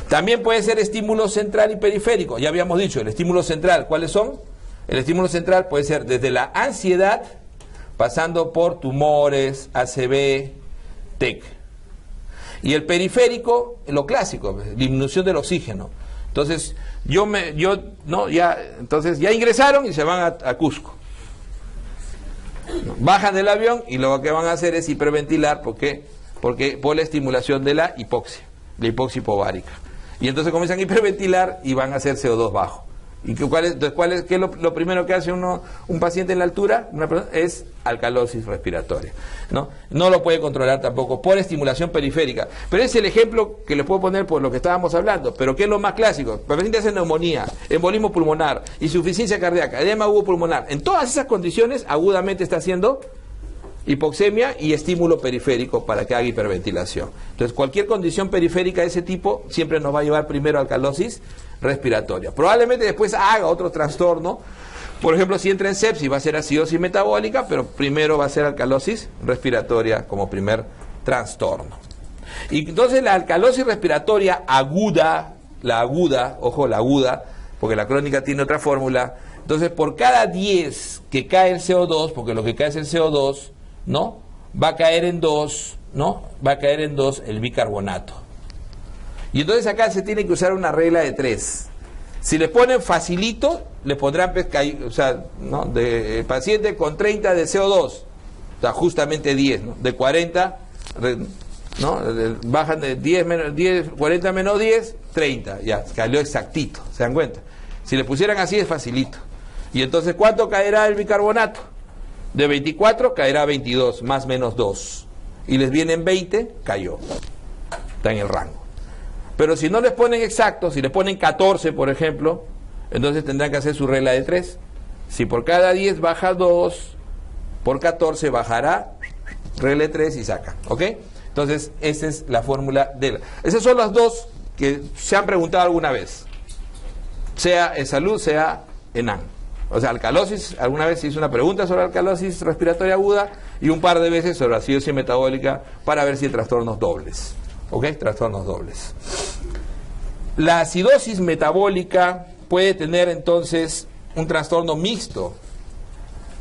También puede ser estímulo central y periférico. Ya habíamos dicho, el estímulo central, ¿cuáles son? El estímulo central puede ser desde la ansiedad, pasando por tumores, ACV, TEC. Y el periférico, lo clásico, disminución del oxígeno. Entonces, entonces ya ingresaron y se van a Cusco. Bajan del avión y lo que van a hacer es hiperventilar, porque por la estimulación de la hipoxia hipovárica. Y entonces comienzan a hiperventilar y van a hacer CO2 bajo. ¿Y qué es lo primero que hace un paciente en la altura? Es alcalosis respiratoria. No lo puede controlar tampoco por estimulación periférica. Pero es el ejemplo que les puedo poner por lo que estábamos hablando. Pero ¿qué es lo más clásico? El paciente hace neumonía, embolismo pulmonar, insuficiencia cardíaca, edema pulmonar. En todas esas condiciones, agudamente está haciendo hipoxemia y estímulo periférico para que haga hiperventilación. Entonces, cualquier condición periférica de ese tipo siempre nos va a llevar primero a alcalosis respiratoria. Probablemente después haga otro trastorno. Por ejemplo, si entra en sepsis va a ser acidosis metabólica, pero primero va a ser alcalosis respiratoria como primer trastorno. Y entonces la alcalosis respiratoria aguda, ojo, la aguda, porque la crónica tiene otra fórmula. Entonces, por cada 10 que cae el CO2, porque lo que cae es el CO2, ¿no? Va a caer en 2, ¿no? Va a caer en 2 el bicarbonato. Y entonces acá se tiene que usar una regla de 3. Si le ponen facilito, le pondrán, ¿no? De paciente con 30 de CO2, o sea, justamente 10, ¿no? De 40, ¿no? Bajan de 40 menos 10, 30, ya, cayó exactito, ¿se dan cuenta? Si le pusieran así es facilito. Y entonces, ¿cuánto caerá el bicarbonato? De 24 caerá 22, más menos 2. Y les vienen 20, cayó. Está en el rango. Pero si no les ponen exacto, si les ponen 14, por ejemplo, entonces tendrán que hacer su regla de 3. Si por cada 10 baja 2, por 14 bajará, regla de 3 y saca. ¿Ok? Entonces, esa es la fórmula de la... Esas son las dos que se han preguntado alguna vez. Sea en salud, sea en AN. O sea, alcalosis, alguna vez se hizo una pregunta sobre alcalosis respiratoria aguda y un par de veces sobre acidosis metabólica para ver si hay trastornos dobles. ¿Ok? Trastornos dobles. La acidosis metabólica puede tener entonces un trastorno mixto,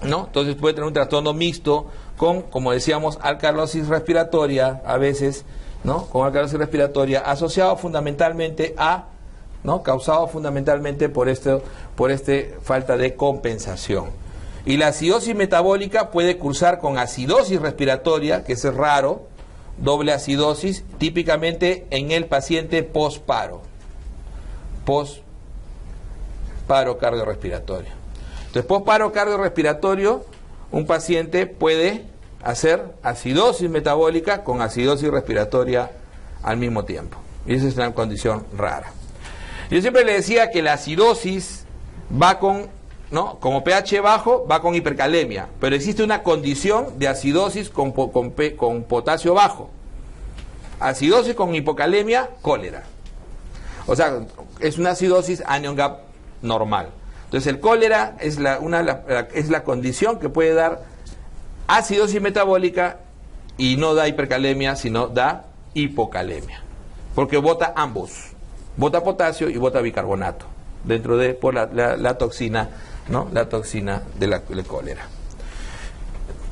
¿no? Entonces puede tener un trastorno mixto con, como decíamos, alcalosis respiratoria a veces, ¿no? Con alcalosis respiratoria asociado fundamentalmente a, ¿no? Causado fundamentalmente por falta de compensación. Y la acidosis metabólica puede cursar con acidosis respiratoria, que es raro, doble acidosis, típicamente en el paciente posparo cardiorrespiratorio. Entonces, posparo cardiorrespiratorio, un paciente puede hacer acidosis metabólica con acidosis respiratoria al mismo tiempo. Y esa es una condición rara. Yo siempre le decía que la acidosis va con, ¿no? Como pH bajo, va con hipercalemia, pero existe una condición de acidosis con potasio bajo. Acidosis con hipocalemia, cólera. O sea, es una acidosis anion gap normal. Entonces el cólera es la condición que puede dar acidosis metabólica y no da hipercalemia, sino da hipocalemia. Porque bota ambos. Bota potasio y bota bicarbonato por la toxina, ¿no? La toxina de la cólera.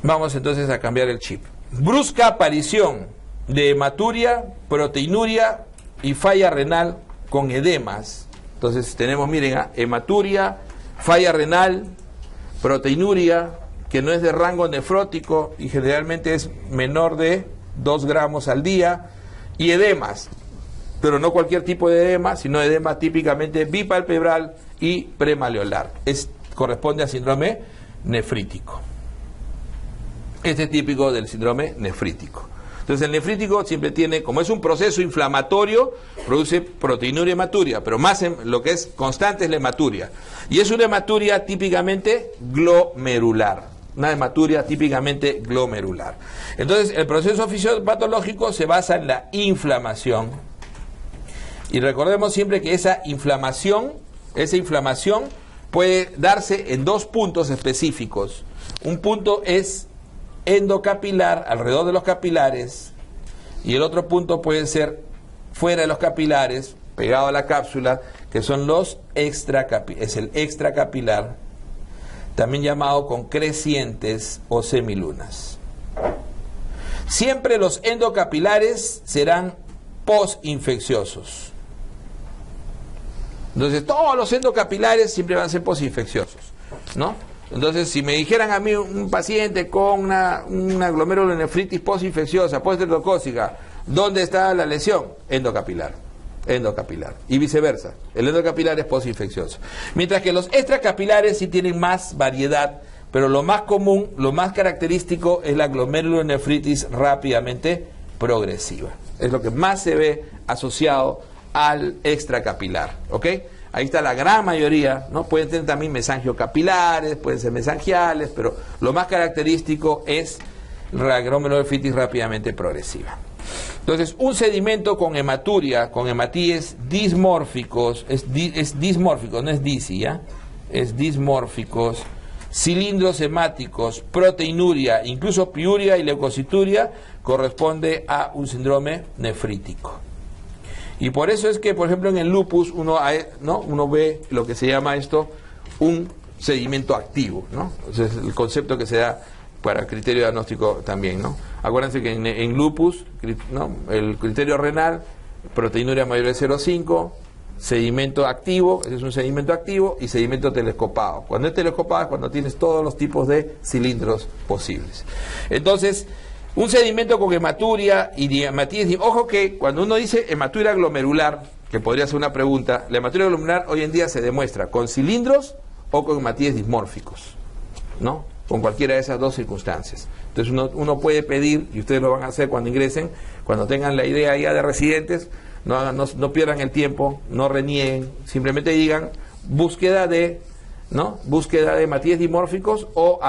Vamos entonces a cambiar el chip. Brusca aparición de hematuria, proteinuria y falla renal con edemas. Entonces tenemos, miren, hematuria, falla renal, proteinuria, que no es de rango nefrótico y generalmente es menor de 2 gramos al día, y edemas, pero no cualquier tipo de edema, sino edema típicamente bipalpebral y premaleolar. Corresponde al síndrome nefrítico. Este es típico del síndrome nefrítico. Entonces el nefrítico siempre tiene, como es un proceso inflamatorio, produce proteinuria y hematuria, pero más lo que es constante es la hematuria. Y es una hematuria típicamente glomerular. Una hematuria típicamente glomerular. Entonces el proceso fisiopatológico se basa en la inflamación. Y recordemos siempre que esa inflamación puede darse en 2 puntos específicos. Un punto es endocapilar, alrededor de los capilares, y el otro punto puede ser fuera de los capilares, pegado a la cápsula, que son los extracapilares, es el extracapilar, también llamado con crecientes o semilunas. Siempre los endocapilares serán posinfecciosos. Entonces, todos los endocapilares siempre van a ser posinfecciosos, ¿no? Entonces, si me dijeran a mí un paciente con una glomerulonefritis posinfecciosa, postestreptocócica, ¿dónde está la lesión? Endocapilar. Endocapilar. Y viceversa. El endocapilar es posinfeccioso. Mientras que los extracapilares sí tienen más variedad, pero lo más común, lo más característico es la glomerulonefritis rápidamente progresiva. Es lo que más se ve asociado al extracapilar, ¿ok? Ahí está la gran mayoría, ¿no? Pueden tener también mesangiocapilares, pueden ser mesangiales, pero lo más característico es la glomerulonefritis rápidamente progresiva. Entonces, un sedimento con hematuria, con hematíes dismórficos, es dismórfico, no es disi, ¿ya? Es dismórficos, cilindros hemáticos, proteinuria, incluso piuria y leucocituria, corresponde a un síndrome nefrítico. Y por eso es que, por ejemplo, en el lupus uno ve lo que se llama esto un sedimento activo, ¿no? Ese es el concepto que se da para el criterio diagnóstico también, ¿no? Acuérdense que en lupus, ¿no?, el criterio renal, proteinuria mayor de 0,5, sedimento activo, ese es un sedimento activo, y sedimento telescopado. Cuando es telescopado es cuando tienes todos los tipos de cilindros posibles. Entonces, un sedimento con hematuria y hematíes, ojo que cuando uno dice hematuria glomerular, que podría ser una pregunta, la hematuria glomerular hoy en día se demuestra con cilindros o con hematíes dismórficos, ¿no? Con cualquiera de esas dos circunstancias. Entonces uno puede pedir, y ustedes lo van a hacer cuando ingresen, cuando tengan la idea ya de residentes, no pierdan el tiempo, no renieguen, simplemente digan búsqueda de hematíes dimórficos o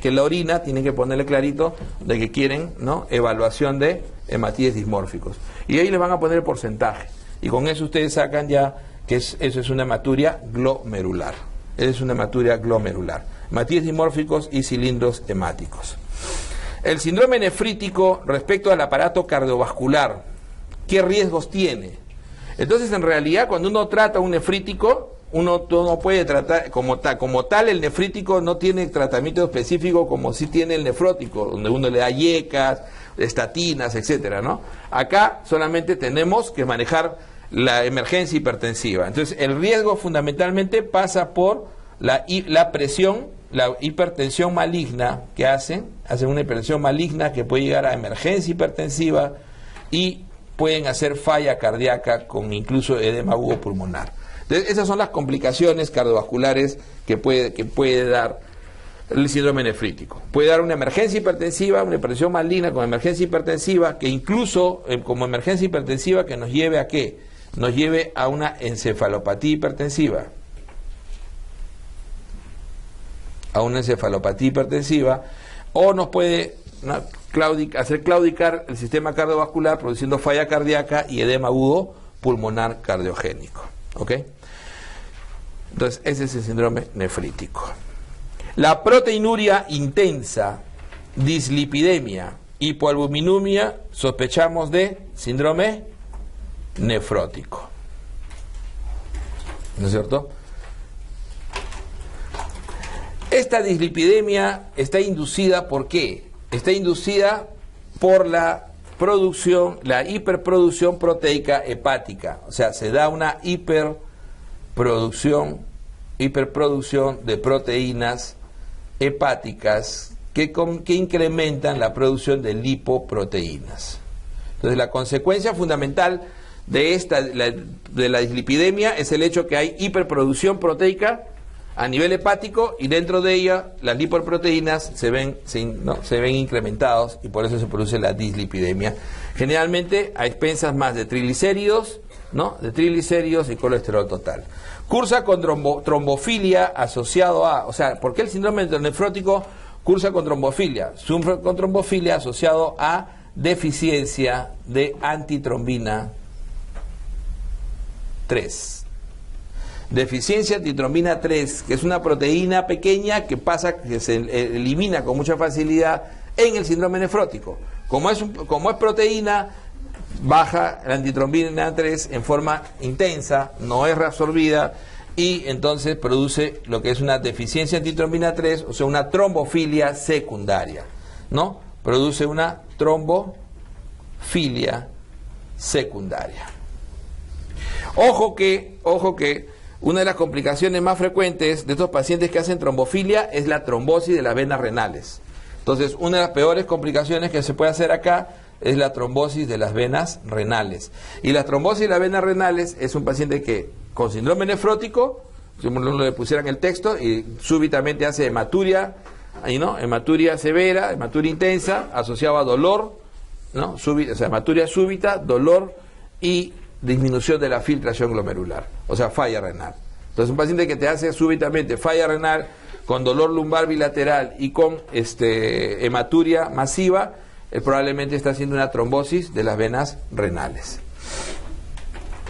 que la orina, tienen que ponerle clarito de que quieren, ¿no?, evaluación de hematíes dismórficos. Y ahí les van a poner el porcentaje. Y con eso ustedes sacan ya que eso es una hematuria glomerular. Es una hematuria glomerular. Hematíes dimórficos y cilindros hemáticos. El síndrome nefrítico respecto al aparato cardiovascular, ¿qué riesgos tiene? Entonces, en realidad, cuando uno trata un nefrítico, uno no puede tratar como tal el nefrítico no tiene tratamiento específico como sí tiene el nefrótico, donde uno le da yecas, estatinas, etcétera, ¿no? Acá solamente tenemos que manejar la emergencia hipertensiva. Entonces, el riesgo fundamentalmente pasa por la presión, la hipertensión maligna que hacen una hipertensión maligna que puede llegar a emergencia hipertensiva y pueden hacer falla cardíaca con incluso edema agudo pulmonar. Entonces, esas son las complicaciones cardiovasculares que puede dar el síndrome nefrítico. Puede dar una emergencia hipertensiva, una hipertensión maligna con emergencia hipertensiva, que incluso como emergencia hipertensiva que nos lleve a ¿qué? Nos lleve a una encefalopatía hipertensiva. A una encefalopatía hipertensiva, o nos puede hacer claudicar el sistema cardiovascular produciendo falla cardíaca y edema agudo pulmonar cardiogénico. ¿Ok? Entonces, ese es el síndrome nefrítico. La proteinuria intensa, dislipidemia, hipoalbuminuria, sospechamos de síndrome nefrótico. ¿No es cierto? Esta dislipidemia está inducida ¿por qué? Está inducida por la hiperproducción proteica hepática. O sea, se da una hiperproducción de proteínas hepáticas que incrementan la producción de lipoproteínas. Entonces, la consecuencia fundamental de la dislipidemia es el hecho que hay hiperproducción proteica a nivel hepático y dentro de ella las lipoproteínas se ven incrementados y por eso se produce la dislipidemia. Generalmente a expensas más de triglicéridos, ¿no? De triglicéridos y colesterol total. Cursa con trombofilia asociado a, o sea, ¿por qué el síndrome nefrótico cursa con trombofilia? Sufre con trombofilia asociado a deficiencia de antitrombina 3. Deficiencia de antitrombina 3, que es una proteína pequeña que se elimina con mucha facilidad en el síndrome nefrótico. Como es proteína, baja la antitrombina 3 en forma intensa, no es reabsorbida, y entonces produce lo que es una deficiencia de antitrombina 3, o sea, una trombofilia secundaria, ¿no? Produce una trombofilia secundaria. Ojo que una de las complicaciones más frecuentes de estos pacientes que hacen trombofilia es la trombosis de las venas renales. Entonces, una de las peores complicaciones que se puede hacer acá es la trombosis de las venas renales. Y la trombosis de las venas renales es un paciente que con síndrome nefrótico, si uno le pusieran el texto, y súbitamente hace hematuria, ¿no? Hematuria severa, hematuria intensa, asociado a dolor, ¿no? O sea, hematuria súbita, dolor y disminución de la filtración glomerular, o sea, falla renal. Entonces, un paciente que te hace súbitamente falla renal, con dolor lumbar bilateral y con hematuria masiva, probablemente está haciendo una trombosis de las venas renales.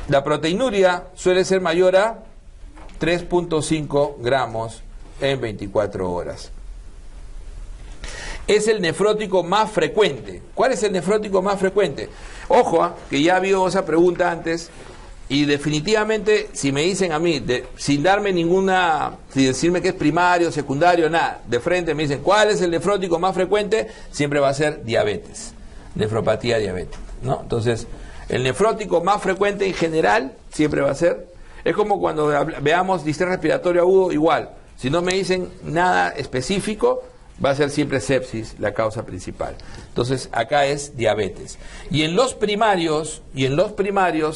La proteinuria suele ser mayor a 3.5 gramos en 24 horas. Es el nefrótico más frecuente. ¿Cuál es el nefrótico más frecuente? Ojo, que ya vio esa pregunta antes, y definitivamente, si me dicen a mí, sin darme ninguna, sin decirme que es primario, secundario, nada, de frente me dicen, ¿cuál es el nefrótico más frecuente? Siempre va a ser diabetes, nefropatía diabética, ¿no? Entonces, el nefrótico más frecuente en general siempre va a ser, es como cuando veamos distrés respiratorio agudo, igual, si no me dicen nada específico, va a ser siempre sepsis la causa principal. Entonces, acá es diabetes. Y en los primarios,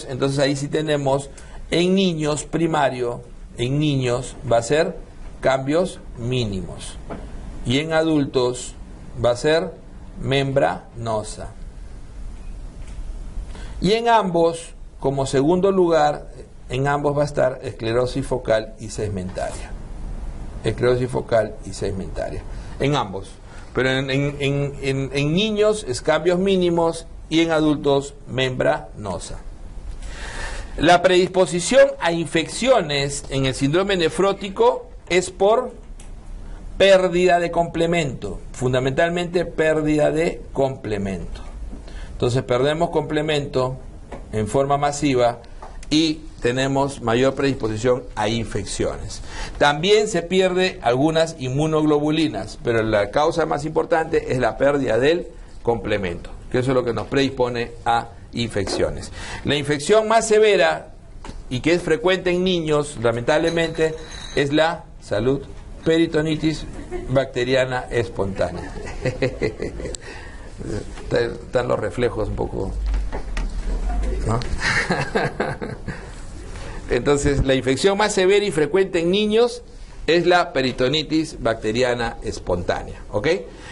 entonces ahí sí tenemos, en niños primario, en niños va a ser cambios mínimos. Y en adultos va a ser membranosa. Y en ambos, como segundo lugar, en ambos va a estar esclerosis focal y segmentaria. Esclerosis focal y segmentaria. En ambos, pero en niños es cambios mínimos y en adultos membranosa. La predisposición a infecciones en el síndrome nefrótico es por pérdida de complemento, fundamentalmente pérdida de complemento. Entonces perdemos complemento en forma masiva y tenemos mayor predisposición a infecciones. También se pierde algunas inmunoglobulinas, pero la causa más importante es la pérdida del complemento, que eso es lo que nos predispone a infecciones. La infección más severa y que es frecuente en niños, lamentablemente, es la peritonitis bacteriana espontánea. Están los reflejos un poco, ¿no? Entonces, la infección más severa y frecuente en niños es la peritonitis bacteriana espontánea, ¿ok?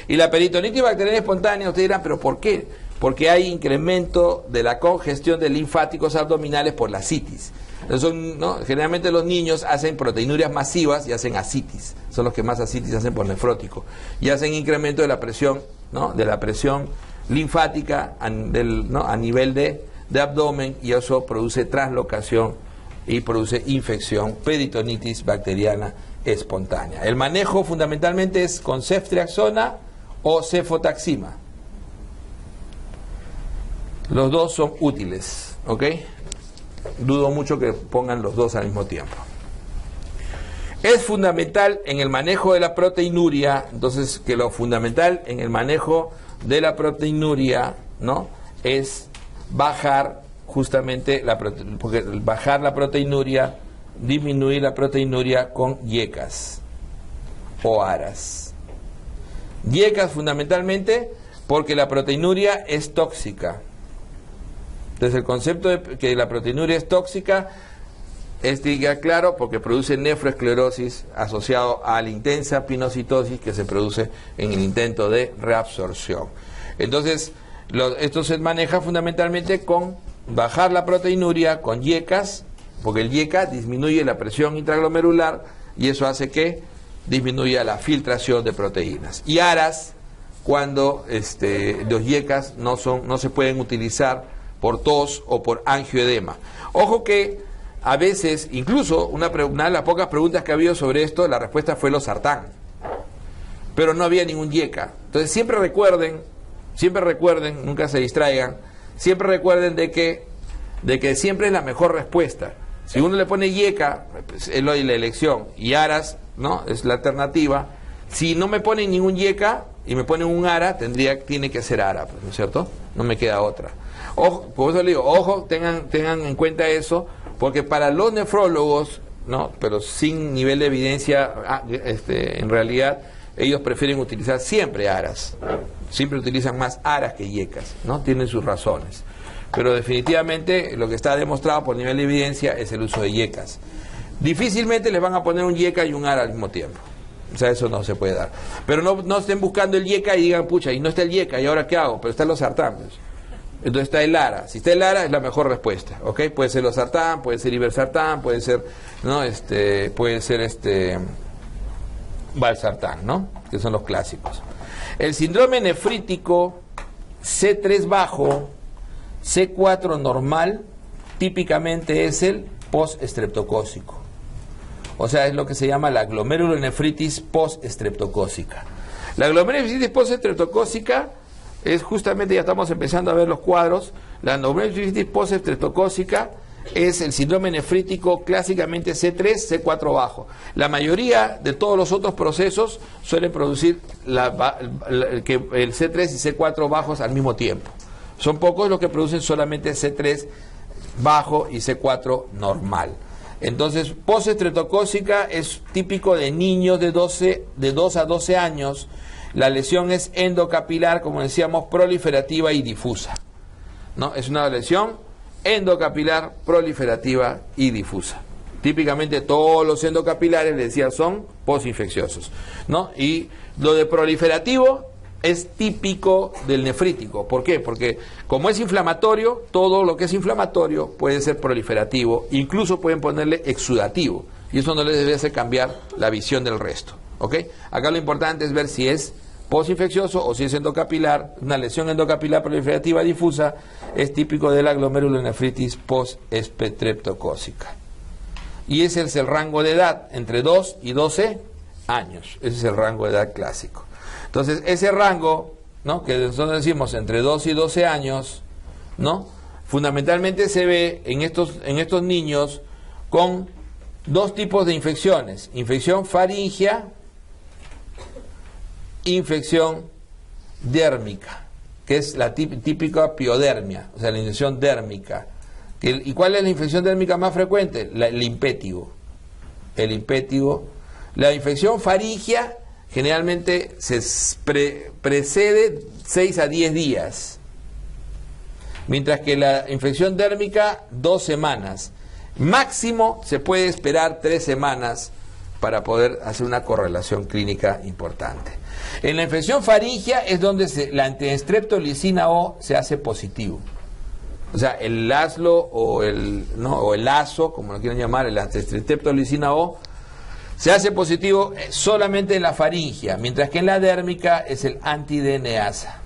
Y la peritonitis bacteriana espontánea, ustedes dirán, ¿pero por qué? Porque hay incremento de la congestión de linfáticos abdominales por la ascitis. Entonces, ¿no? Generalmente los niños hacen proteinurias masivas y hacen ascitis. Son los que más ascitis hacen por nefrótico. Y hacen incremento de la presión, ¿no? De la presión linfática a nivel de abdomen, y eso produce translocación y produce infección, peritonitis bacteriana espontánea. El manejo fundamentalmente es con ceftriaxona o cefotaxima. Los dos son útiles, ¿ok? Dudo mucho que pongan los dos al mismo tiempo. Es fundamental en el manejo de la proteinuria, entonces que lo fundamental en el manejo de la proteinuria, ¿no? Es bajar justamente porque bajar la proteinuria, disminuir la proteinuria con YECAS o ARAS. YECAS fundamentalmente porque la proteinuria es tóxica. Entonces el concepto de que la proteinuria es tóxica es claro porque produce nefroesclerosis asociado a la intensa pinocitosis que se produce en el intento de reabsorción. Entonces esto se maneja fundamentalmente con bajar la proteinuria con YECAS, porque el YECA disminuye la presión intraglomerular y eso hace que disminuya la filtración de proteínas. Y ARAS, cuando los YECAS no se pueden utilizar por tos o por angioedema. Ojo que a veces, incluso una de las pocas preguntas que ha habido sobre esto, la respuesta fue losartán, pero no había ningún YECA. Entonces siempre recuerden, nunca se distraigan, siempre recuerden de que siempre es la mejor respuesta. Si uno le pone yeca, pues, es la elección, y aras, ¿no?, es la alternativa. Si no me ponen ningún yeca y me ponen un ara, tiene que ser ara, pues, ¿no es cierto? No me queda otra. Ojo, por eso le digo, ojo, tengan en cuenta eso, porque para los nefrólogos, ¿no?, pero sin nivel de evidencia, en realidad, ellos prefieren utilizar siempre aras. Siempre utilizan más aras que yecas, ¿no? Tienen sus razones. Pero definitivamente lo que está demostrado por nivel de evidencia es el uso de yecas. Difícilmente les van a poner un yeca y un ara al mismo tiempo. O sea, eso no se puede dar. Pero no estén buscando el yeca y digan, pucha, y no está el yeca, ¿y ahora qué hago? Pero están los sartán. Entonces está el ara. Si está el ara es la mejor respuesta, ¿ok? Puede ser los sartán, puede ser ibersartán, puede ser, ¿no?, puede ser valsartán, ¿no?, que son los clásicos. El síndrome nefrítico C3 bajo, C4 normal, típicamente es el post-estreptocócico. O sea, es lo que se llama la glomerulonefritis post-estreptocócica. La glomerulonefritis post-estreptocócica es justamente, ya estamos empezando a ver los cuadros, la glomerulonefritis post-estreptocócica es el síndrome nefrítico clásicamente C3, C4 bajo. La mayoría de todos los otros procesos suelen producir el C3 y C4 bajos al mismo tiempo. Son pocos los que producen solamente C3 bajo y C4 normal. Entonces, postestreptocócica es típico de niños de 2 a 12 años. La lesión es endocapilar, como decíamos, proliferativa y difusa, ¿no? Es una lesión endocapilar, proliferativa y difusa. Típicamente todos los endocapilares, les decía, son postinfecciosos, ¿no? Y lo de proliferativo es típico del nefrítico. ¿Por qué? Porque como es inflamatorio, todo lo que es inflamatorio puede ser proliferativo, incluso pueden ponerle exudativo, y eso no les debe hacer cambiar la visión del resto, ¿ok? Acá lo importante es ver si es postinfeccioso o si es endocapilar. Una lesión endocapilar proliferativa difusa es típico de la glomerulonefritis postestreptocócica. Y ese es el rango de edad, entre 2 y 12 años. Ese es el rango de edad clásico. Entonces, ese rango, ¿no?, que nosotros decimos entre 2 y 12 años, ¿no?, fundamentalmente se ve en estos niños con dos tipos de infecciones: infección faríngea, infección dérmica, que es la típica piodermia, o sea, la infección dérmica. ¿Y cuál es la infección dérmica más frecuente? El impétigo. El impétigo. La infección faríngea generalmente se precede 6 a 10 días, mientras que la infección dérmica 2 semanas. Máximo se puede esperar 3 semanas para poder hacer una correlación clínica importante. En la infección faríngea es donde la antistreptolicina O se hace positivo. O sea, el Laszlo o el ASO, como lo quieran llamar, el antistreptolicina O, se hace positivo solamente en la faríngea, mientras que en la dérmica es el anti-DNasa.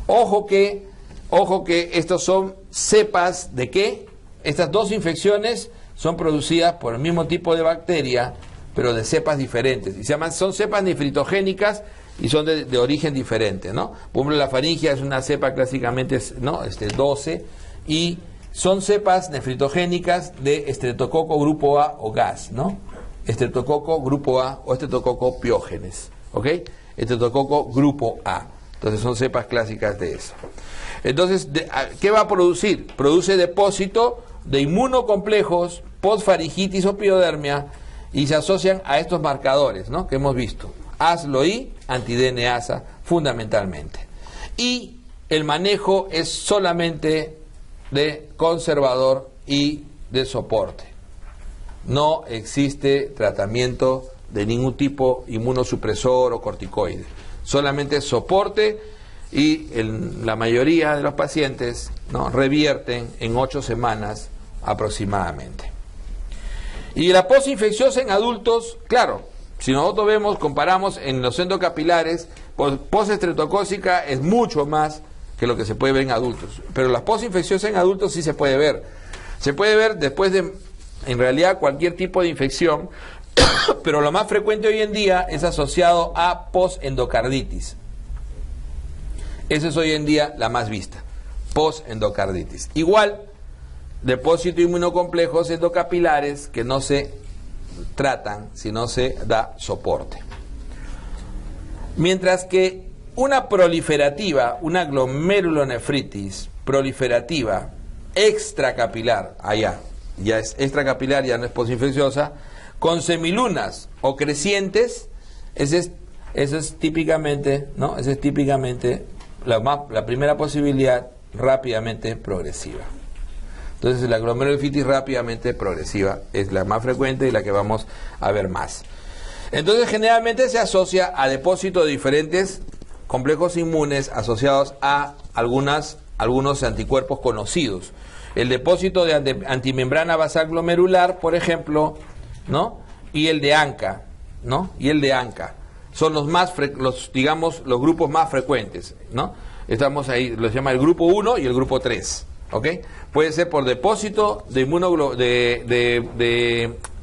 Ojo que estos son cepas de qué. Estas dos infecciones son producidas por el mismo tipo de bacteria, pero de cepas diferentes. Y son cepas nefritogénicas y son de origen diferente, ¿no? Por ejemplo, la faringia es una cepa clásicamente, ¿no?, 12, y son cepas nefritogénicas de Streptococo grupo A o gas, ¿no? Streptococo grupo A o Streptococo piógenes, ¿ok? Streptococo grupo A. Entonces son cepas clásicas de eso. Entonces, ¿qué va a producir? Produce depósito de inmunocomplejos, postfaringitis o piodermia, y se asocian a estos marcadores, ¿no?, que hemos visto. ASLO y anti-DNasa fundamentalmente. Y el manejo es solamente de conservador y de soporte. No existe tratamiento de ningún tipo inmunosupresor o corticoide. Solamente soporte, y la mayoría de los pacientes, ¿no?, revierten en 8 semanas aproximadamente. Y la postinfecciosa en adultos, claro, si nosotros comparamos en los endocapilares, postestreptocócica es mucho más que lo que se puede ver en adultos. Pero la postinfecciosa en adultos sí se puede ver. Se puede ver después de, en realidad, cualquier tipo de infección, pero lo más frecuente hoy en día es asociado a postendocarditis. Esa es hoy en día la más vista, postendocarditis. Igual, depósito inmunocomplejos endocapilares que no se tratan si no se da soporte. Mientras que una proliferativa, una glomerulonefritis proliferativa extracapilar, ya es extracapilar, ya no es postinfecciosa, con semilunas o crecientes, esa es típicamente, ¿no? Esa es típicamente la primera posibilidad rápidamente progresiva. Entonces la glomerulonefritis rápidamente progresiva es la más frecuente y la que vamos a ver más. Entonces generalmente se asocia a depósitos de diferentes complejos inmunes asociados a algunos anticuerpos conocidos. El depósito de antimembrana basal glomerular, por ejemplo, ¿no? Y el de ANCA, ¿no? Y el de ANCA son los grupos más frecuentes, ¿no? Estamos ahí, los llama el grupo 1 y el grupo 3, ¿ok? Puede ser por depósito de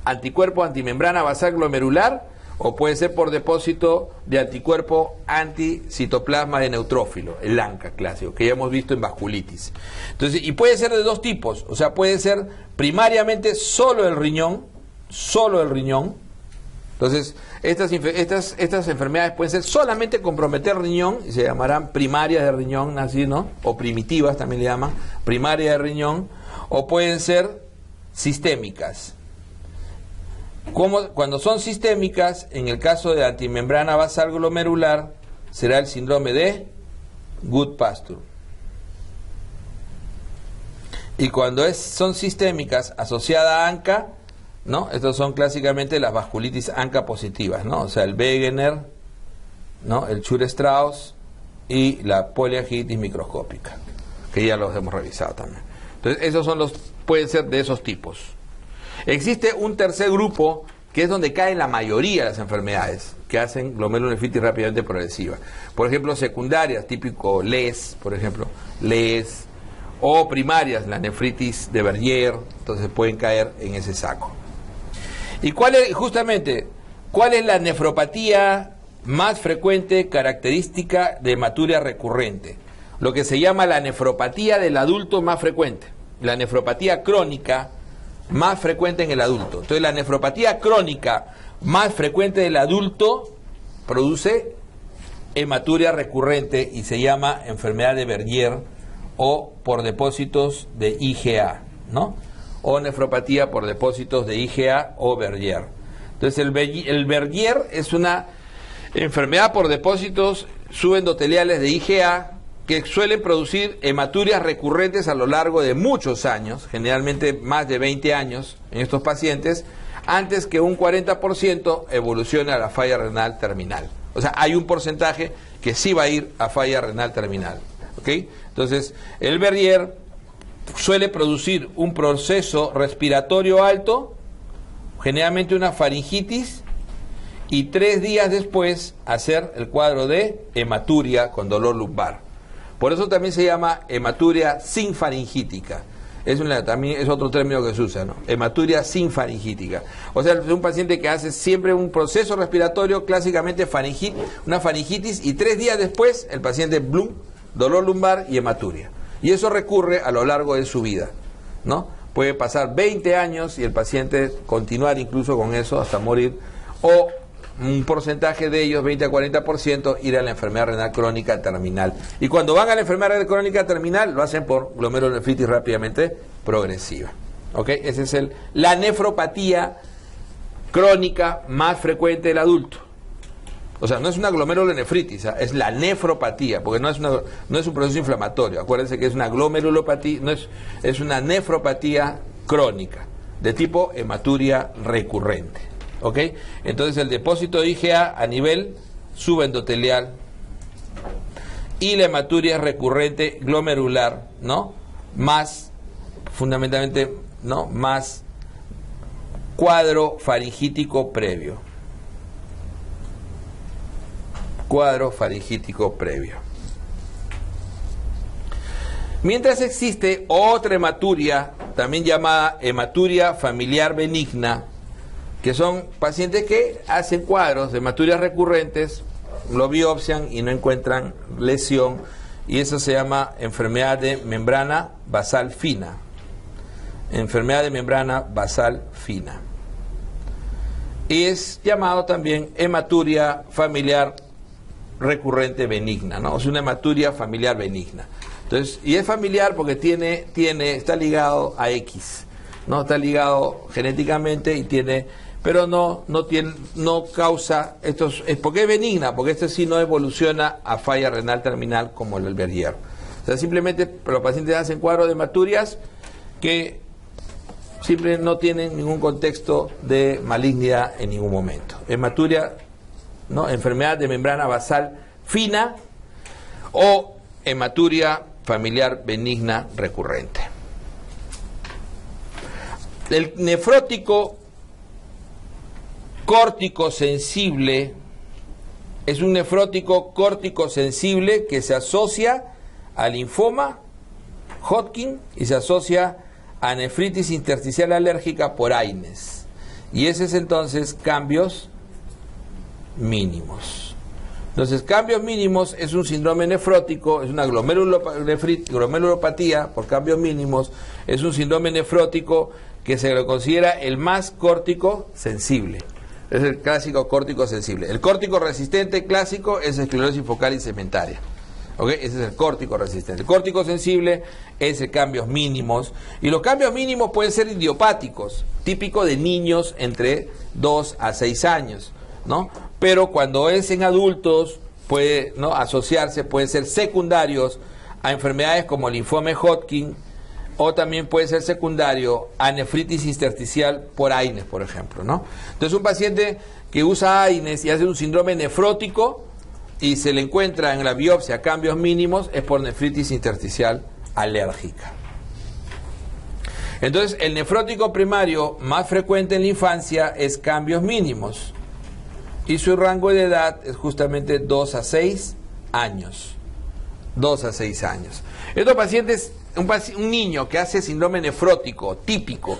anticuerpo antimembrana basal glomerular, o puede ser por depósito de anticuerpo anticitoplasma de neutrófilo, el ANCA clásico, que ya hemos visto en vasculitis. Entonces, y puede ser de dos tipos, o sea, puede ser primariamente solo el riñón. Entonces, estas enfermedades pueden ser solamente comprometer riñón, y se llamarán primarias de riñón, así, ¿no? O primitivas también le llaman, primaria de riñón, o pueden ser sistémicas. Cuando son sistémicas, en el caso de antimembrana basal glomerular, será el síndrome de Goodpasture. Y cuando son sistémicas asociadas a ANCA, ¿no? Estos son clásicamente las vasculitis ANCA positivas, ¿no? O sea, el Wegener, ¿no? El Chur-Strauss y la poliangiitis microscópica, que ya los hemos revisado también. Entonces, pueden ser de esos tipos. Existe un tercer grupo que es donde caen la mayoría de las enfermedades que hacen glomerulonefritis rápidamente progresiva. Por ejemplo, secundarias, típico LES, por ejemplo, LES, o primarias, la nefritis de Berger, entonces pueden caer en ese saco. ¿Y cuál es la nefropatía más frecuente característica de hematuria recurrente? Lo que se llama la nefropatía del adulto más frecuente, la nefropatía crónica más frecuente en el adulto. Entonces la nefropatía crónica más frecuente del adulto produce hematuria recurrente y se llama enfermedad de Berger o por depósitos de IgA, ¿no? O nefropatía por depósitos de IgA o Berger. Entonces el Berger es una enfermedad por depósitos subendoteliales de IgA que suelen producir hematurias recurrentes a lo largo de muchos años, generalmente más de 20 años en estos pacientes, antes que un 40% evolucione a la falla renal terminal. O sea, hay un porcentaje que sí va a ir a falla renal terminal, ¿ok? Entonces, el Berger suele producir un proceso respiratorio alto, generalmente una faringitis, y 3 días después hacer el cuadro de hematuria con dolor lumbar. Por eso también se llama hematuria sin faringítica. También es otro término que se usa, ¿no? Hematuria sin faringítica. O sea, es un paciente que hace siempre un proceso respiratorio, clásicamente una faringitis, y 3 días después el paciente blum, dolor lumbar y hematuria. Y eso recurre a lo largo de su vida, ¿no? Puede pasar 20 años y el paciente continuar incluso con eso hasta morir, o un porcentaje de ellos, 20 a 40%, ir a la enfermedad renal crónica terminal. Y cuando van a la enfermedad renal crónica terminal, lo hacen por glomerulonefritis rápidamente progresiva. ¿Ok? Esa es la nefropatía crónica más frecuente del adulto. O sea, no es una glomerulonefritis, es la nefropatía, porque no es un proceso inflamatorio. Acuérdense que es una glomerulopatía, es una nefropatía crónica, de tipo hematuria recurrente. ¿Ok? Entonces el depósito de IgA a nivel subendotelial y la hematuria recurrente glomerular, ¿no? Más, fundamentalmente, ¿no? Más cuadro faringítico previo. Cuadro faringítico previo. Mientras existe otra hematuria, también llamada hematuria familiar benigna, que son pacientes que hacen cuadros de hematurias recurrentes, lo biopsian y no encuentran lesión, y eso se llama enfermedad de membrana basal fina. Enfermedad de membrana basal fina. Y es llamado también hematuria familiar recurrente benigna, ¿no? Es una hematuria familiar benigna. Entonces, y es familiar porque está ligado a X, ¿no? Está ligado genéticamente y pero no causa porque es benigna, porque esto sí no evoluciona a falla renal terminal como el Bergier. O sea, simplemente los pacientes hacen cuadros de hematurias que simplemente no tienen ningún contexto de malignidad en ningún momento. Hematuria, ¿no? Enfermedad de membrana basal fina o hematuria familiar benigna recurrente. El nefrótico córtico sensible es un nefrótico córtico sensible que se asocia a linfoma Hodgkin y se asocia a nefritis intersticial alérgica por AINES. Y ese es entonces cambios mínimos. Entonces, cambios mínimos es un síndrome nefrótico, es una glomerulopatía por cambios mínimos, es un síndrome nefrótico que se lo considera el más córtico sensible. Es el clásico córtico sensible. El córtico resistente clásico es esclerosis focal y segmentaria. ¿Okay? Ese es el córtico resistente. El córtico sensible es el cambios mínimos. Y los cambios mínimos pueden ser idiopáticos, típico de niños entre 2 a 6 años, ¿no? Pero cuando es en adultos, puede, ¿no?, asociarse, pueden ser secundarios a enfermedades como linfoma Hodgkin, o también puede ser secundario a nefritis intersticial por AINES, por ejemplo, ¿no? Entonces, un paciente que usa AINES y hace un síndrome nefrótico y se le encuentra en la biopsia cambios mínimos, es por nefritis intersticial alérgica. Entonces, el nefrótico primario más frecuente en la infancia es cambios mínimos y su rango de edad es justamente 2 a 6 años. 2 a 6 años. Estos pacientes, un niño que hace síndrome nefrótico típico,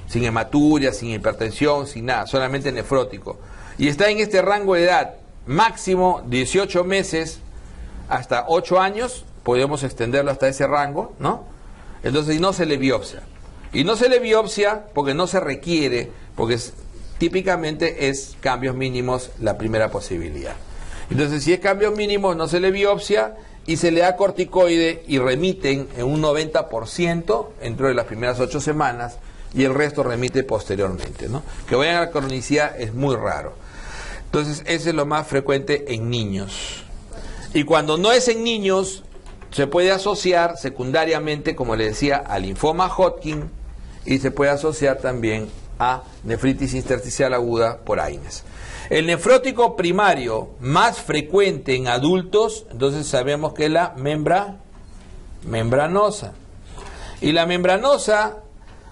sin hematuria, sin hipertensión, sin nada, solamente nefrótico, y está en este rango de edad máximo 18 meses hasta 8 años, podemos extenderlo hasta ese rango, ¿no? Entonces, y no se le biopsia. Y no se le biopsia porque no se requiere, porque típicamente es cambios mínimos la primera posibilidad. Entonces, si es cambios mínimos, no se le biopsia y se le da corticoide y remiten en un 90% dentro de las primeras 8 semanas y el resto remite posteriormente, ¿no? Que vayan a la cronicidad es muy raro. Entonces, ese es lo más frecuente en niños. Y cuando no es en niños, se puede asociar secundariamente, como le decía, a linfoma Hodgkin y se puede asociar también a nefritis intersticial aguda por AINES. El nefrótico primario más frecuente en adultos, entonces sabemos que es la membranosa. Y la membranosa,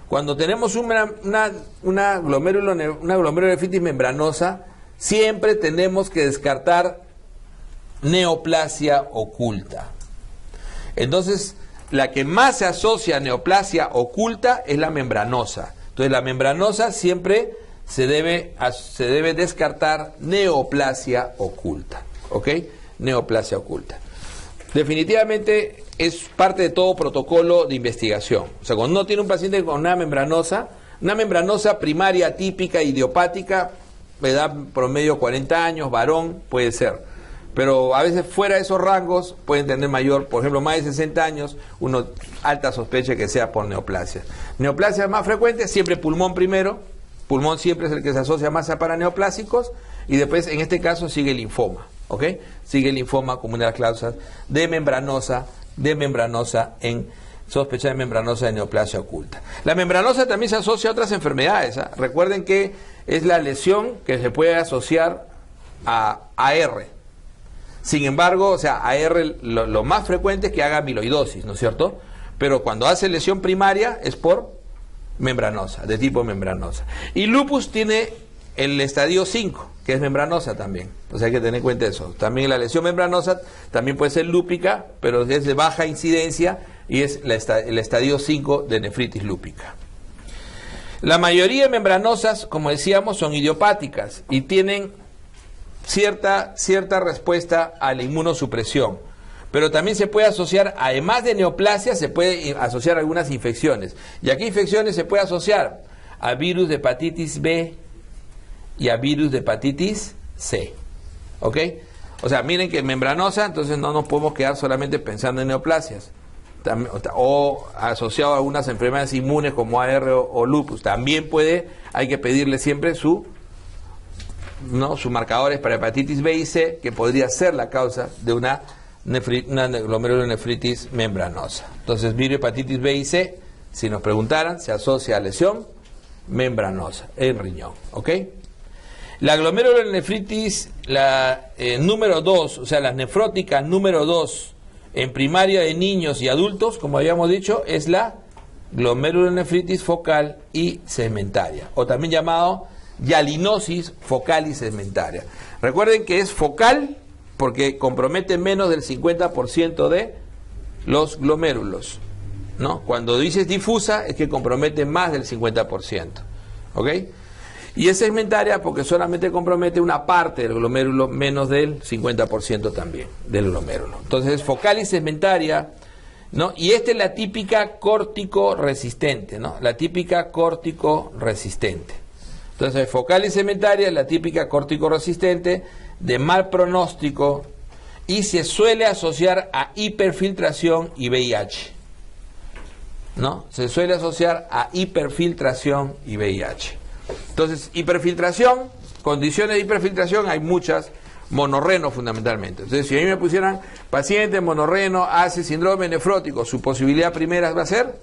cuando tenemos una glomerulonefritis membranosa, siempre tenemos que descartar neoplasia oculta. Entonces, la que más se asocia a neoplasia oculta es la membranosa. Entonces, la membranosa siempre se debe descartar neoplasia oculta. ¿Ok? Neoplasia oculta. Definitivamente es parte de todo protocolo de investigación. O sea, cuando uno tiene un paciente con una membranosa primaria típica idiopática, edad promedio 40 años, varón, puede ser. Pero a veces fuera de esos rangos pueden tener mayor, por ejemplo, más de 60 años, uno alta sospecha que sea por neoplasia. Neoplasia más frecuente, siempre pulmón primero. Pulmón siempre es el que se asocia más a paraneoplásicos y después en este caso sigue el linfoma, ¿ok? Sigue el linfoma como una de las causas de membranosa en sospecha de membranosa de neoplasia oculta. La membranosa también se asocia a otras enfermedades, ¿eh? Recuerden que es la lesión que se puede asociar a AR. Sin embargo, o sea, AR lo más frecuente es que haga amiloidosis, ¿no es cierto? Pero cuando hace lesión primaria es por membranosa, de tipo membranosa. Y lupus tiene el estadio 5, que es membranosa también. O sea, hay que tener en cuenta eso. También la lesión membranosa también puede ser lúpica, pero es de baja incidencia y es el estadio 5 de nefritis lúpica. La mayoría de membranosas, como decíamos, son idiopáticas y tienen cierta respuesta a la inmunosupresión. pero también se puede asociar, además de neoplasia, se puede asociar algunas infecciones. ¿Y a qué infecciones se puede asociar? A virus de hepatitis B y a virus de hepatitis C. ¿Ok? O sea, miren que membranosa, entonces no nos podemos quedar solamente pensando en neoplasias. O asociado a algunas enfermedades inmunes como AR o lupus. También hay que pedirle siempre sus marcadores para hepatitis B y C, que podría ser la causa de una glomerulonefritis membranosa. Entonces, virus hepatitis B y C, si nos preguntaran, se asocia a lesión membranosa en riñón. ¿Ok? La glomerulonefritis, número 2, o sea, las nefróticas número 2 en primaria de niños y adultos, como habíamos dicho, es la glomerulonefritis focal y segmentaria, o también llamado hialinosis focal y segmentaria. Recuerden que es focal porque compromete menos del 50% de los glomérulos, ¿no? Cuando dices difusa es que compromete más del 50%, ¿ok? Y es segmentaria porque solamente compromete una parte del glomérulo, menos del 50% también del glomérulo. Entonces es focal y segmentaria, ¿no? Y esta es la típica córtico-resistente, ¿no? La típica córtico-resistente. Entonces focal y segmentaria es la típica córtico-resistente de mal pronóstico y se suele asociar a hiperfiltración y VIH, ¿no? Se suele asociar a hiperfiltración y VIH. Entonces, hiperfiltración, condiciones de hiperfiltración, hay muchas, monorreno fundamentalmente. Entonces, si a mí me pusieran paciente monorreno, hace síndrome nefrótico, su posibilidad primera va a ser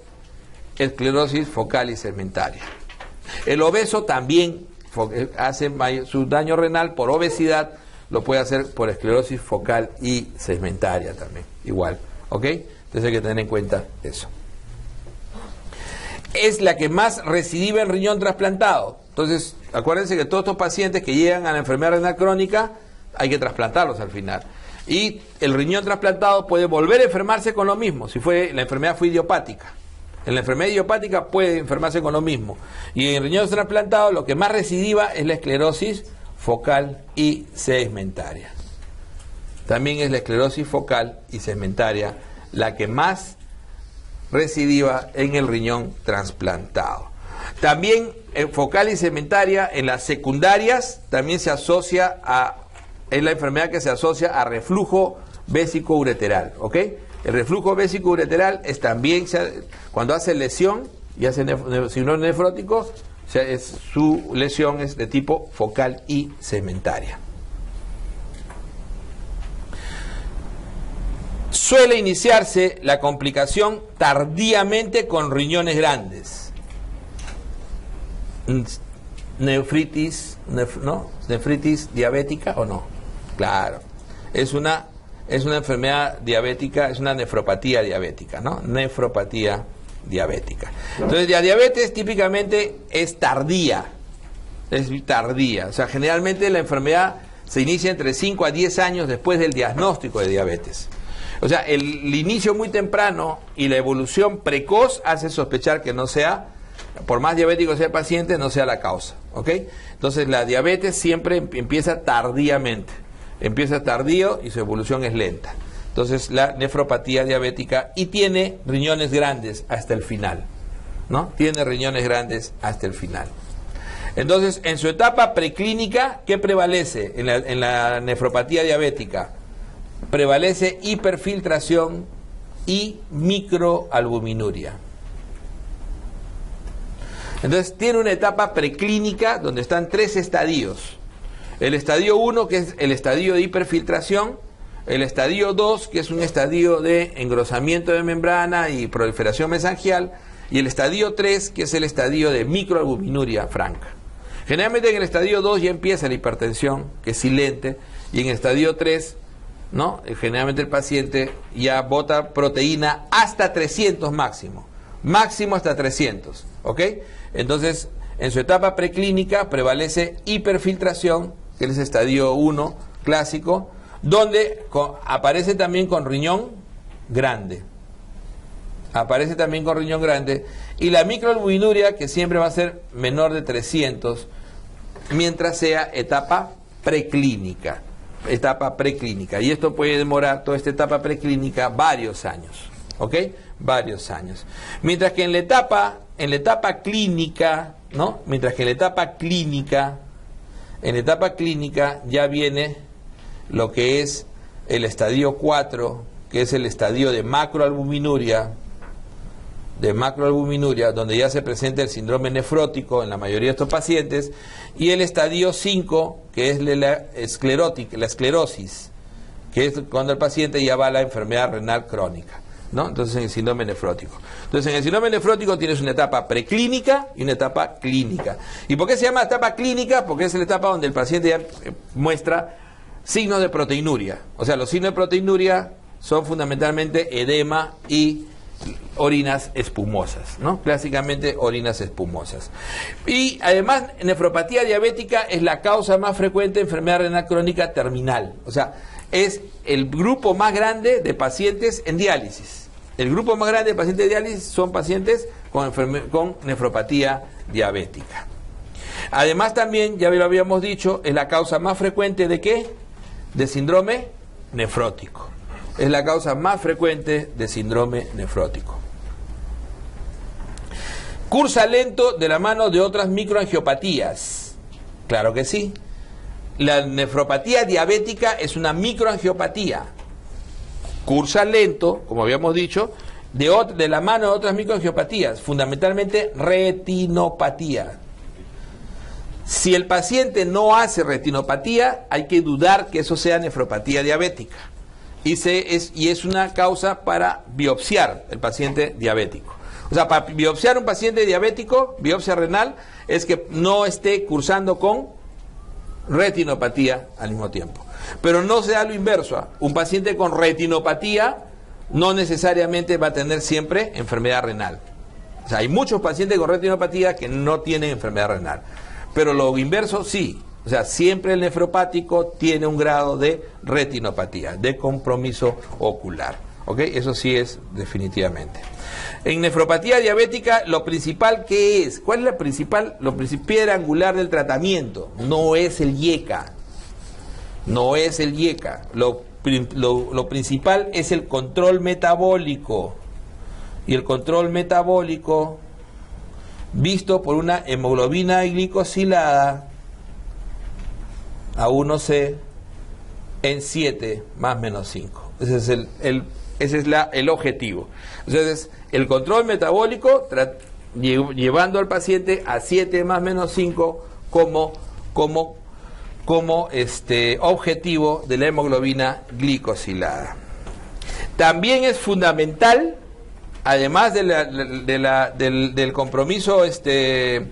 esclerosis focal y segmentaria. El obeso también hace su daño renal por obesidad, lo puede hacer por esclerosis focal y segmentaria también, igual, ¿ok? Entonces hay que tener en cuenta eso. Es la que más recidiva en riñón trasplantado. Entonces, acuérdense que todos estos pacientes que llegan a la enfermedad renal crónica, hay que trasplantarlos al final. Y el riñón trasplantado puede volver a enfermarse con lo mismo, si la enfermedad fue idiopática. En la enfermedad idiopática puede enfermarse con lo mismo. Y en riñón trasplantado lo que más recidiva es la esclerosis focal y segmentaria. También es la esclerosis focal y segmentaria la que más recidiva en el riñón trasplantado. También focal y segmentaria en las secundarias también se asocia es la enfermedad que se asocia a reflujo vésico-ureteral, ¿ok? El reflujo vésico-ureteral es también, cuando hace lesión y hace síndrome nefrótico, su lesión es de tipo focal y segmentaria. Suele iniciarse la complicación tardíamente con riñones grandes. Nefritis, ¿no? Nefritis diabética o no. Claro. Es una enfermedad diabética, es una nefropatía diabética, ¿no? Nefropatía diabética. Entonces, la diabetes típicamente es tardía. O sea, generalmente la enfermedad se inicia entre 5 a 10 años después del diagnóstico de diabetes. O sea, el inicio muy temprano y la evolución precoz hace sospechar que no sea, por más diabético sea el paciente, no sea la causa, ¿ok? Entonces la diabetes siempre empieza tardíamente, empieza tardío y su evolución es lenta. Entonces la nefropatía diabética y tiene riñones grandes hasta el final, ¿no? Tiene riñones grandes hasta el final. Entonces, en su etapa preclínica, ¿qué prevalece en la nefropatía diabética? Prevalece hiperfiltración y microalbuminuria. Entonces tiene una etapa preclínica donde están 3 estadios. El estadio 1, que es el estadio de hiperfiltración, el estadio 2, que es un estadio de engrosamiento de membrana y proliferación mesangial, y el estadio 3, que es el estadio de microalbuminuria franca. Generalmente en el estadio 2 ya empieza la hipertensión, que es silente, y en el estadio 3, ¿no? Generalmente el paciente ya bota proteína hasta 300 máximo hasta 300, ¿ok? Entonces, en su etapa preclínica prevalece hiperfiltración, que es el estadio 1 clásico, donde aparece también con riñón grande. Y la microalbuminuria, que siempre va a ser menor de 300, mientras sea etapa preclínica. etapa preclínica. Y esto puede demorar, toda esta etapa preclínica, varios años. ¿Ok? Varios años. Mientras que en la etapa clínica, ¿no? Mientras que en la etapa clínica ya viene lo que es el estadio 4, que es el estadio de macroalbuminuria, donde ya se presenta el síndrome nefrótico en la mayoría de estos pacientes, y el estadio 5, que es la esclerosis, que es cuando el paciente ya va a la enfermedad renal crónica, ¿no? Entonces, en el síndrome nefrótico. Entonces, en el síndrome nefrótico tienes una etapa preclínica y una etapa clínica. ¿Y por qué se llama etapa clínica? Porque es la etapa donde el paciente ya muestra signos de proteinuria. O sea, los signos de proteinuria son fundamentalmente edema y orinas espumosas, ¿no? Clásicamente orinas espumosas. Y además, nefropatía diabética es la causa más frecuente de enfermedad renal crónica terminal. O sea, es el grupo más grande de pacientes en diálisis. El grupo más grande de pacientes de diálisis son pacientes con nefropatía diabética. Además también, ya lo habíamos dicho, es la causa más frecuente ¿de qué? De síndrome nefrótico. Es la causa más frecuente de síndrome nefrótico. Cursa lento de la mano de otras microangiopatías. Claro que sí. La nefropatía diabética es una microangiopatía. Cursa lento, como habíamos dicho, de la mano de otras microangiopatías, fundamentalmente retinopatía. Si el paciente no hace retinopatía, hay que dudar que eso sea nefropatía diabética. Y es una causa para biopsiar el paciente diabético. O sea, para biopsiar un paciente diabético, biopsia renal, es que no esté cursando con retinopatía al mismo tiempo. Pero no sea lo inverso. Un paciente con retinopatía no necesariamente va a tener siempre enfermedad renal. O sea, hay muchos pacientes con retinopatía que no tienen enfermedad renal. Pero lo inverso sí. O sea, siempre el nefropático tiene un grado de retinopatía, de compromiso ocular. ¿Ok? Eso sí es definitivamente. En nefropatía diabética, lo principal ¿qué es? ¿Cuál es lo piedra angular del tratamiento? No es el IECA. No es el IECA. Lo principal es el control metabólico. Y el control metabólico visto por una hemoglobina glicosilada A1C en 7 más menos 5. Ese es el objetivo. Entonces, el control metabólico llevando al paciente a 7 más menos 5 como objetivo de la hemoglobina glicosilada. También es fundamental, además del compromiso del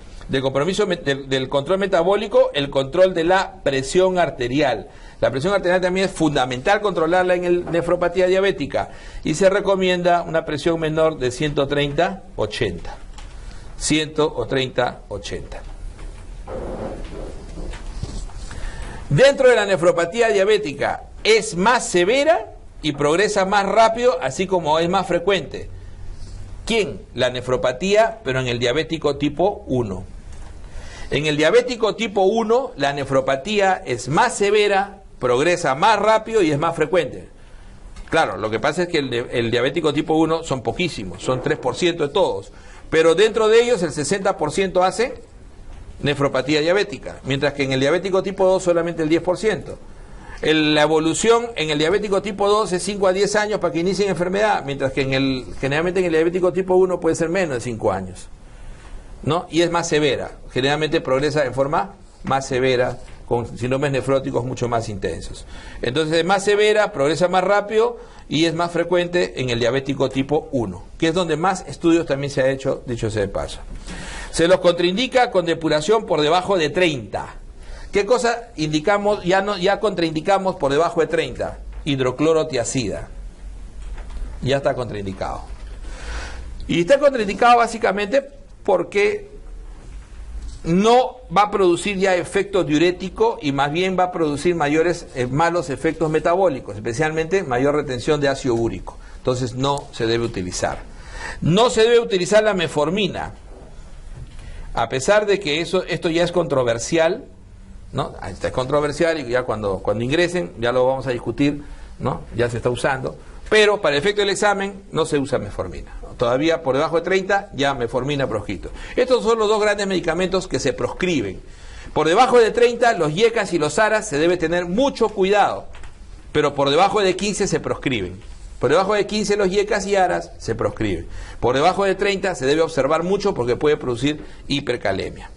control metabólico, el control de la presión arterial. La presión arterial también es fundamental controlarla en el nefropatía diabética y se recomienda una presión menor de 130/80. 130/80. Dentro de la nefropatía diabética es más severa y progresa más rápido, así como es más frecuente. ¿Quién? La nefropatía, pero en el diabético tipo 1. En el diabético tipo 1, la nefropatía es más severa, progresa más rápido y es más frecuente. Claro, lo que pasa es que el diabético tipo 1 son poquísimos, son 3% de todos, pero dentro de ellos el 60% hace nefropatía diabética, mientras que en el diabético tipo 2 solamente el 10%. La evolución en el diabético tipo 2 es 5 a 10 años para que inicien enfermedad, mientras que generalmente en el diabético tipo 1 puede ser menos de 5 años, ¿no? Y es más severa, generalmente progresa en forma más severa, con síndromes nefróticos mucho más intensos. Entonces es más severa, progresa más rápido y es más frecuente en el diabético tipo 1, que es donde más estudios también se ha hecho, dicho sea de paso. Se los contraindica con depuración por debajo de 30. ¿Qué cosa indicamos? Ya contraindicamos por debajo de 30. Hidroclorotiazida. Ya está contraindicado. Y está contraindicado básicamente porque no va a producir ya efecto diurético y más bien va a producir malos efectos metabólicos, especialmente mayor retención de ácido úrico. Entonces no se debe utilizar. No se debe utilizar la metformina. A pesar de que esto ya es controversial, ¿no? Esta es controversial y ya cuando ingresen ya lo vamos a discutir, ¿no? Ya se está usando, pero para el efecto del examen no se usa metformina. Todavía por debajo de 30 ya metformina, proscrito. Estos son los dos grandes medicamentos que se proscriben. Por debajo de 30 los YECAS y los ARAs se debe tener mucho cuidado, pero por debajo de 15 se proscriben. Por debajo de 15 los YECAS y ARAs se proscriben. Por debajo de 30 se debe observar mucho porque puede producir hipercalemia.